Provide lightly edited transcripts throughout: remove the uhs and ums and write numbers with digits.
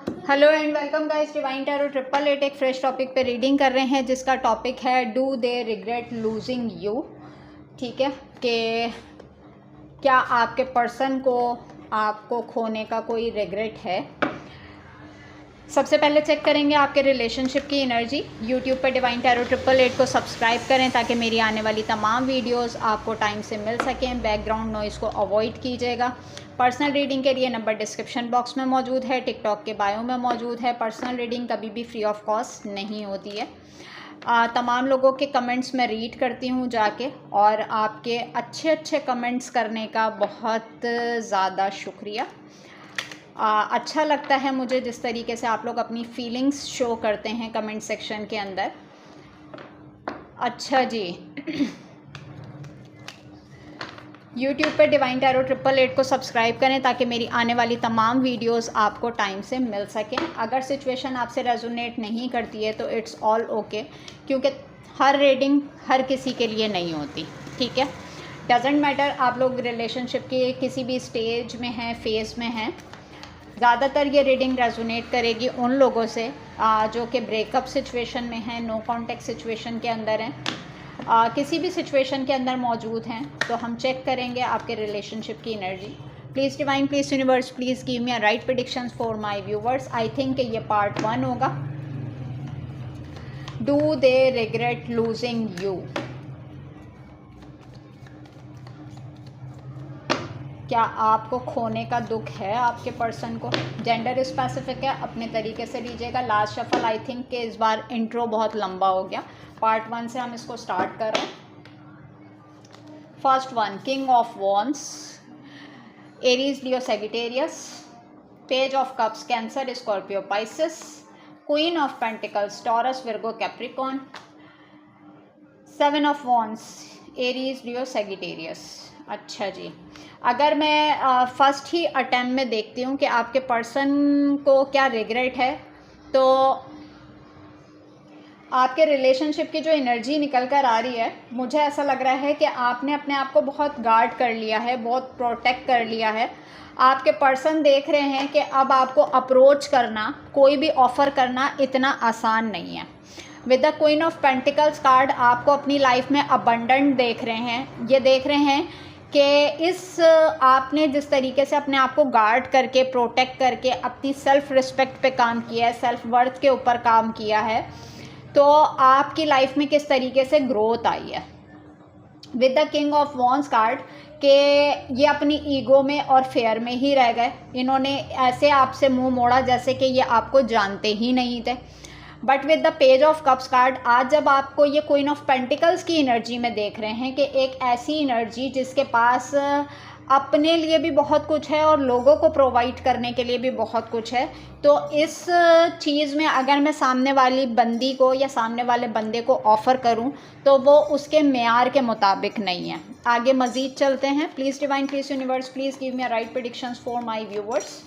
Hello and welcome guys, divine tarot 888 एक fresh topic पे reading कर रहे हैं जिसका टॉपिक है do they regret losing you. ठीक है कि क्या आपके पर्सन को आपको खोने का कोई रिग्रेट है। सबसे पहले चेक करेंगे आपके रिलेशनशिप की एनर्जी। यूट्यूब पे डिवाइन टैरो 888 को सब्सक्राइब करें ताकि मेरी आने वाली तमाम वीडियोस आपको टाइम से मिल सकें। बैकग्राउंड नॉइज़ को अवॉइड कीजिएगा। पर्सनल रीडिंग के लिए नंबर डिस्क्रिप्शन बॉक्स में मौजूद है, टिकटॉक के बायो में मौजूद है। पर्सनल रीडिंग कभी भी फ्री ऑफ कॉस्ट नहीं होती है। तमाम लोगों के कमेंट्स मैं रीड करती हूँ जाके, और आपके अच्छे अच्छे कमेंट्स करने का बहुत ज़्यादा शुक्रिया। अच्छा लगता है मुझे जिस तरीके से आप लोग अपनी फीलिंग्स शो करते हैं कमेंट सेक्शन के अंदर। अच्छा जी YouTube पे डिवाइन टैरो 888 को सब्सक्राइब करें ताकि मेरी आने वाली तमाम वीडियोस आपको टाइम से मिल सकें। अगर सिचुएशन आपसे रेजोनेट नहीं करती है तो इट्स ऑल ओके, क्योंकि हर रीडिंग हर किसी के लिए नहीं होती। ठीक है, डजेंट मैटर आप लोग रिलेशनशिप के किसी भी स्टेज में हैं, फेज़ में हैं। ज़्यादातर ये रीडिंग रेजोनेट करेगी उन लोगों से जो कि ब्रेकअप सिचुएशन में हैं, नो कॉन्टेक्ट सिचुएशन के अंदर हैं, किसी भी सिचुएशन के अंदर मौजूद हैं। तो हम चेक करेंगे आपके रिलेशनशिप की energy. Please divine, please universe, please give me a right predictions for my viewers. I think ये पार्ट 1 होगा। Do they regret losing you. क्या आपको खोने का दुख है आपके पर्सन को। जेंडर स्पेसिफिक है, अपने तरीके से लीजिएगा। लास्ट शफल आई थिंक कि इस बार इंट्रो बहुत लंबा हो गया। पार्ट 1 से हम इसको स्टार्ट कर रहे हैं। First one, king of once, Aries, Leo, Sagittarius. Page of cups, cancer, Scorpio, Pisces. Queen of pentacles, taurus, Virgo, Capricorn. 7 of wands, Aries, Leo, Sagittarius. अच्छा जी, अगर मैं फर्स्ट ही अटेम्प्ट में देखती हूँ कि आपके पर्सन को क्या रिग्रेट है, तो आपके रिलेशनशिप की जो एनर्जी निकल कर आ रही है, मुझे ऐसा लग रहा है कि आपने अपने आप को बहुत गार्ड कर लिया है, बहुत प्रोटेक्ट कर लिया है। आपके पर्सन देख रहे हैं कि अब आपको अप्रोच करना, कोई भी ऑफ़र करना इतना आसान नहीं है। With the queen of pentacles card आपको अपनी लाइफ में अबंडेंट देख रहे हैं। ये देख रहे हैं कि इस आपने जिस तरीके से अपने आप को गार्ड करके, प्रोटेक्ट करके अपनी सेल्फ रिस्पेक्ट पे काम किया है, सेल्फ वर्थ के ऊपर काम किया है, तो आपकी लाइफ में किस तरीके से ग्रोथ आई है। With the king of once card कि ये अपनी ईगो में और फेयर में ही रह गए। इन्होंने ऐसे आपसे मुंह मोड़ा जैसे कि ये आपको जानते ही नहीं थे। But with the page of cups card आज जब आपको ये क्वीन ऑफ पेंटिकल्स की एनर्जी में देख रहे हैं कि एक ऐसी एनर्जी जिसके पास अपने लिए भी बहुत कुछ है और लोगों को प्रोवाइड करने के लिए भी बहुत कुछ है, तो इस चीज़ में अगर मैं सामने वाली बंदी को या सामने वाले बंदे को ऑफ़र करूं तो वो उसके मेयार के मुताबिक नहीं है। आगे मज़ीद चलते हैं। Please divine, please universe, please give me a right predictions for my viewers.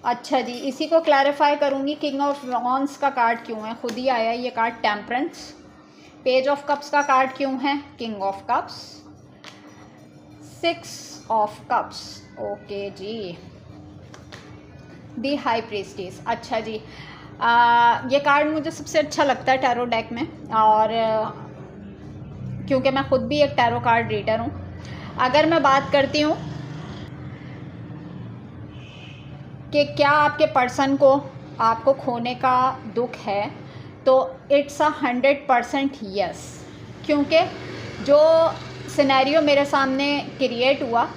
अच्छा जी, इसी को क्लैरिफाई करूँगी। किंग ऑफ वॉन्स का कार्ड क्यों है, खुद ही आया ये card, temperance. Page of cups का कार्ड क्यों है, King of Cups. 6 of cups, okay जी, दी हाई प्रीस्टिस। अच्छा जी, ये कार्ड मुझे सबसे अच्छा लगता है टैरो डेक में, और क्योंकि मैं खुद भी एक टैरो कार्ड रीडर हूँ। अगर मैं बात करती हूँ कि क्या आपके पर्सन को आपको खोने का दुख है, तो इट्स 100% यस। क्योंकि जो सिनेरियो मेरे सामने क्रिएट हुआ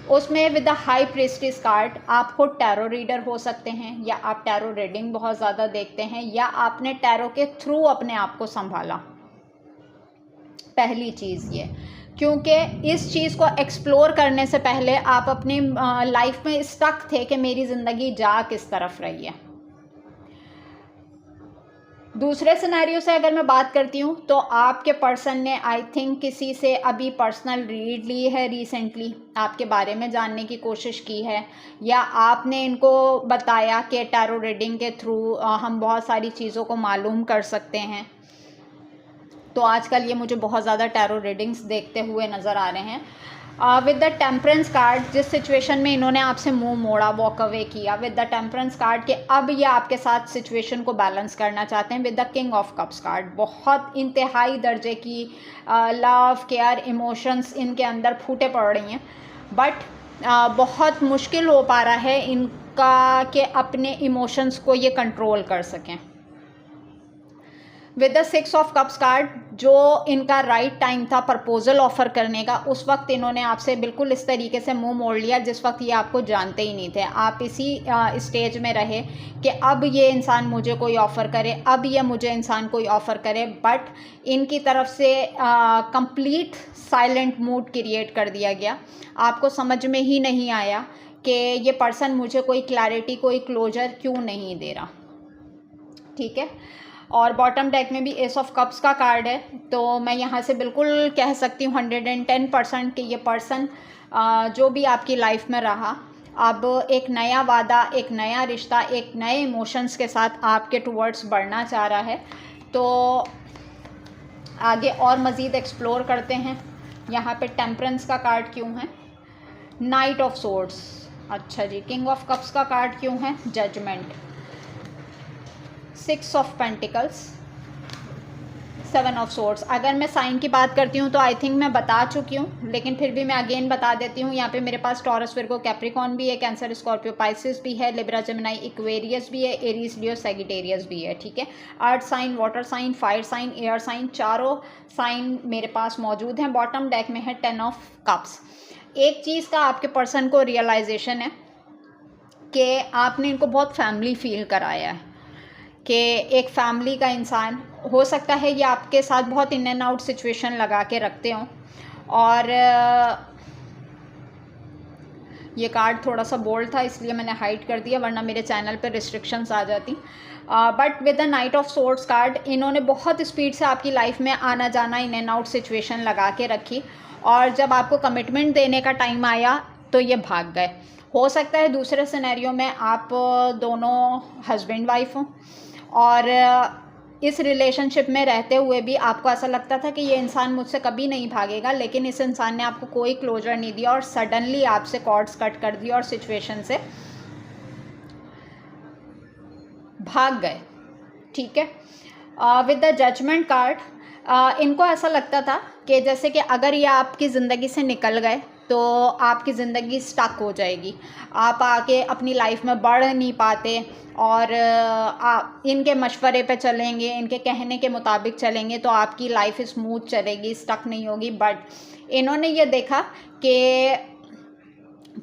उसमें with the high priestess card आप खुद टैरो रीडर हो सकते हैं, या आप टैरो रीडिंग बहुत ज़्यादा देखते हैं, या आपने टैरो के थ्रू अपने आप को संभाला। पहली चीज़ ये, क्योंकि इस चीज़ को एक्सप्लोर करने से पहले आप अपनी लाइफ में स्टक थे कि मेरी ज़िंदगी जा किस तरफ रही है। दूसरे सिनेरियो से अगर मैं बात करती हूँ तो आपके पर्सन ने आई थिंक किसी से अभी पर्सनल रीड ली है रिसेंटली, आपके बारे में जानने की कोशिश की है, या आपने इनको बताया कि टैरो रीडिंग के थ्रू हम बहुत सारी चीज़ों को मालूम कर सकते हैं। तो आजकल ये मुझे बहुत ज़्यादा टैरो रीडिंग्स देखते हुए नज़र आ रहे हैं। विद द टेम्परेंस कार्ड, जिस सिचुएशन में इन्होंने आपसे मुंह मोड़ा, वॉक अवे किया, विद द टेम्परेंस कार्ड के अब ये आपके साथ सिचुएशन को बैलेंस करना चाहते हैं। With the king of cups card, बहुत इंतहाई दर्जे की लव, केयर, इमोशंस इनके अंदर फूटे पड़ रही हैं, बट बहुत मुश्किल हो पा रहा है इनका कि अपने इमोशंस को ये कंट्रोल कर सकें। With the 6 of cups card, जो इनका राइट टाइम था प्रपोजल ऑफ़र करने का, उस वक्त इन्होंने आपसे बिल्कुल इस तरीके से मुंह मोड़ लिया जिस वक्त ये आपको जानते ही नहीं थे। आप इसी स्टेज में रहे कि अब ये इंसान मुझे कोई ऑफ़र करे, अब ये मुझे इंसान कोई ऑफ़र करे, बट इनकी तरफ से कंप्लीट साइलेंट मूड क्रिएट कर दिया गया। आपको समझ में ही नहीं आया कि ये पर्सन मुझे कोई क्लैरिटी, कोई क्लोजर क्यों नहीं दे रहा। ठीक है, और बॉटम डेक में भी एस ऑफ कप्स का कार्ड है, तो मैं यहाँ से बिल्कुल कह सकती हूँ 110% कि ये पर्सन जो भी आपकी लाइफ में रहा, अब एक नया वादा, एक नया रिश्ता, एक नए इमोशंस के साथ आपके टुवर्ड्स बढ़ना चाह रहा है। तो आगे और मज़ीद एक्सप्लोर करते हैं। यहाँ पे टेम्परेंस का कार्ड क्यों है, नाइट ऑफ सोर्ड्स, अच्छा जी, किंग ऑफ कप्स का कार्ड क्यों है, judgement, 6 of pentacles, 7 of swords. अगर मैं साइन की बात करती हूँ तो आई थिंक मैं बता चुकी हूँ, लेकिन फिर भी मैं अगेन बता देती हूँ। यहाँ पे मेरे पास टॉरस, विर्गो, कैप्रिकॉर्न भी है, कैंसर, स्कॉर्पियो, पाइसिस भी है, लिब्रा, जेमिनी, इक्वेरियस भी है, एरीज, लियो, सैजिटेरियस भी है। ठीक है, earth sign, water sign, fire sign, air sign, चारों साइन मेरे पास मौजूद हैं। बॉटम डेक में है 10 ऑफ कप्स। एक चीज़ का आपके पर्सन को रियलाइजेशन है कि आपने इनको बहुत फैमिली फील कराया है, कि एक फैमिली का इंसान हो सकता है ये आपके साथ बहुत इन एंड आउट सिचुएशन लगा के रखते हों। और ये कार्ड थोड़ा सा बोल्ड था इसलिए मैंने हाइड कर दिया, वरना मेरे चैनल पे रिस्ट्रिक्शंस आ जाती। But with the night of swords card, इन्होंने बहुत स्पीड से आपकी लाइफ में आना जाना, इन एंड आउट सिचुएशन लगा के रखी, और जब आपको कमिटमेंट देने का टाइम आया तो ये भाग गए। हो सकता है दूसरे सिनेरियो में आप दोनों हस्बैंड वाइफ हों और इस रिलेशनशिप में रहते हुए भी आपको ऐसा लगता था कि ये इंसान मुझसे कभी नहीं भागेगा, लेकिन इस इंसान ने आपको कोई क्लोजर नहीं दिया और सडनली आपसे कॉर्ड्स कट कर दिया और सिचुएशन से भाग गए। ठीक है, विद द जजमेंट कार्ड, इनको ऐसा लगता था कि जैसे कि अगर ये आपकी ज़िंदगी से निकल गए तो आपकी ज़िंदगी स्टक हो जाएगी, आप आके अपनी लाइफ में बढ़ नहीं पाते, और इनके मशवरे पे चलेंगे, इनके कहने के मुताबिक चलेंगे तो आपकी लाइफ स्मूथ चलेगी, स्टक नहीं होगी। बट इन्होंने ये देखा कि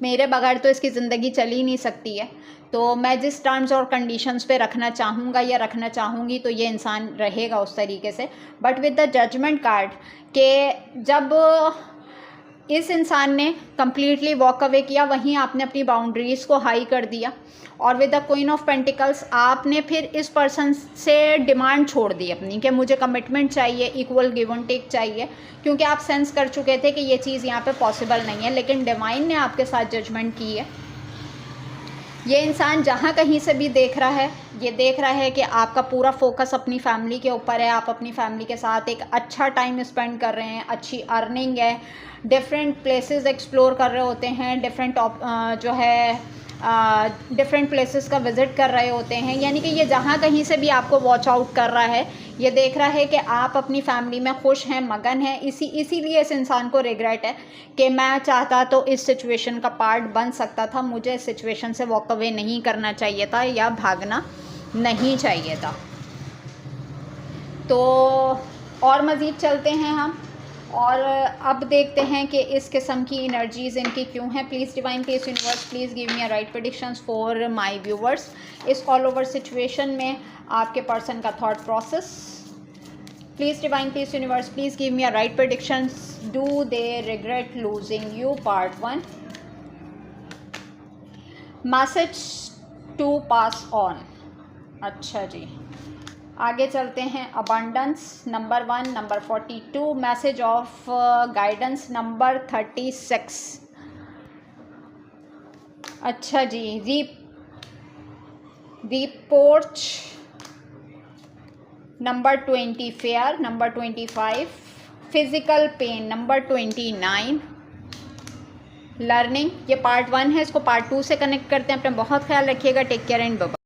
मेरे बगैर तो इसकी ज़िंदगी चल ही नहीं सकती है, तो मैं जिस टर्म्स और कंडीशंस पे रखना चाहूँगा या रखना चाहूँगी तो ये इंसान रहेगा उस तरीके से। But with the judgement card के जब इस इंसान ने कम्प्लीटली वॉक अवे किया, वहीं आपने अपनी बाउंड्रीज़ को हाई कर दिया, और with the queen of pentacles आपने फिर इस पर्सन से डिमांड छोड़ दी अपनी कि मुझे कमिटमेंट चाहिए, इक्वल गिव एंड टेक चाहिए, क्योंकि आप सेंस कर चुके थे कि ये चीज़ यहाँ पे पॉसिबल नहीं है। लेकिन डिवाइन ने आपके साथ जजमेंट की है। ये इंसान जहाँ कहीं से भी देख रहा है, ये देख रहा है कि आपका पूरा फोकस अपनी फैमिली के ऊपर है, आप अपनी फैमिली के साथ एक अच्छा टाइम स्पेंड कर रहे हैं, अच्छी अर्निंग है, डिफरेंट प्लेसेस एक्सप्लोर कर रहे होते हैं, डिफरेंट प्लेसेस का विज़िट कर रहे होते हैं। यानी कि ये जहाँ कहीं से भी आपको वॉच आउट कर रहा है, ये देख रहा है कि आप अपनी फैमिली में खुश हैं, मगन हैं। इसीलिए इस इंसान को रिग्रेट है कि मैं चाहता तो इस सिचुएशन का पार्ट बन सकता था, मुझे इस सिचुएशन से वॉक अवे नहीं करना चाहिए था या भागना नहीं चाहिए था। तो और मज़ीद चलते हैं हम, और अब देखते हैं कि इस किस्म की एनर्जीज़ इनकी क्यों हैं। Please divine please universe please give me a right predictions for my viewers. इस ऑल ओवर सिचुएशन में आपके पर्सन का thought process. Please divine please universe please give me a right predictions. Do they regret losing you, part 1। Message to pass on. अच्छा जी, आगे चलते हैं। Abundance number 1, number 42, message of guidance number 36। अच्छा जी, report number 20, fair number 25, physical PAN number 29, learning. ये part 1 है, इसको पार्ट 2 से कनेक्ट करते हैं। अपना बहुत ख्याल रखिएगा। Take care and bye.